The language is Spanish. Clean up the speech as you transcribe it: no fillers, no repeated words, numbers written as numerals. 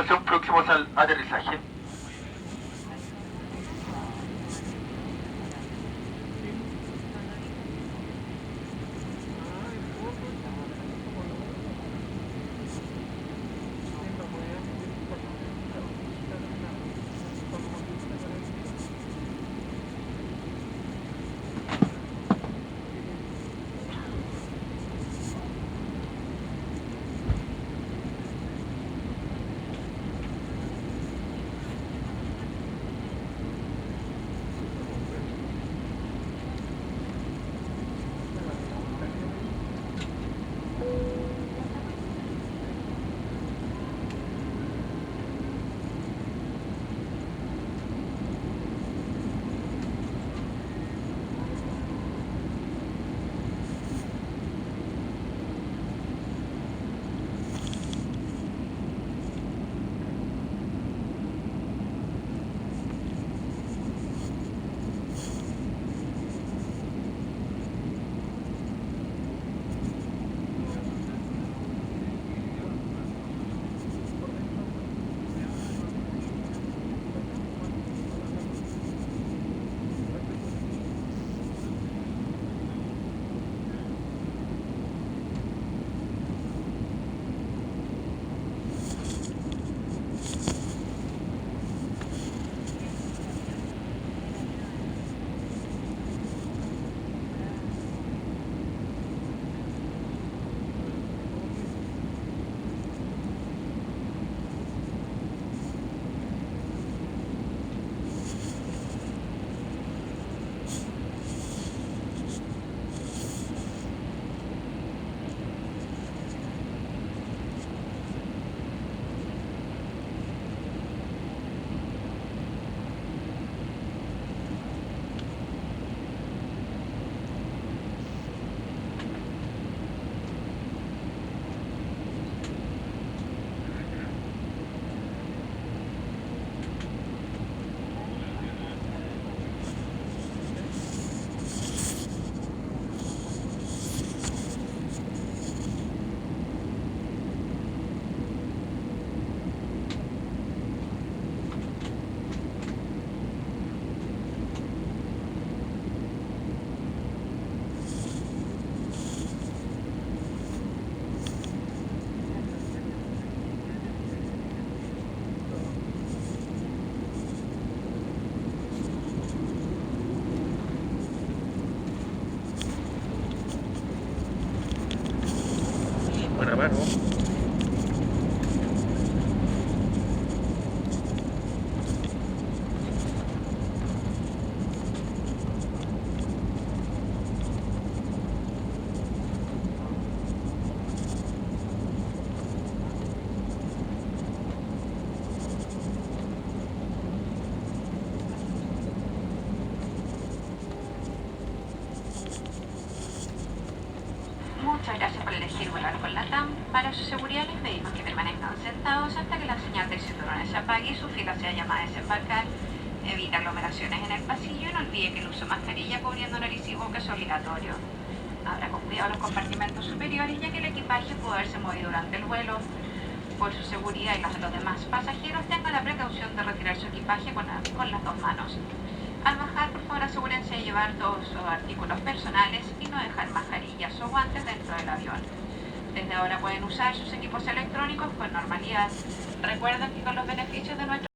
tripulación próximos al aterrizaje. Buena mano. Muchas gracias por elegir volar con LATAM. Para su seguridad les pedimos que permanezcan sentados hasta que la señal de cinturones se apague y su fila sea llamada a desembarcar. Evita aglomeraciones en el pasillo y no olvide que el uso de mascarilla cubriendo nariz y boca es obligatorio. Abra con cuidado los compartimentos superiores ya que el equipaje puede haberse movido durante el vuelo. Por su seguridad y las de los demás pasajeros, tenga la precaución de retirar su equipaje con las dos manos. Al bajar, por favor, asegúrense de llevar todos sus artículos personales y no dejar mascarillas o guantes dentro del avión. Desde ahora pueden usar sus equipos electrónicos con normalidad. Recuerden que con los beneficios de nuestro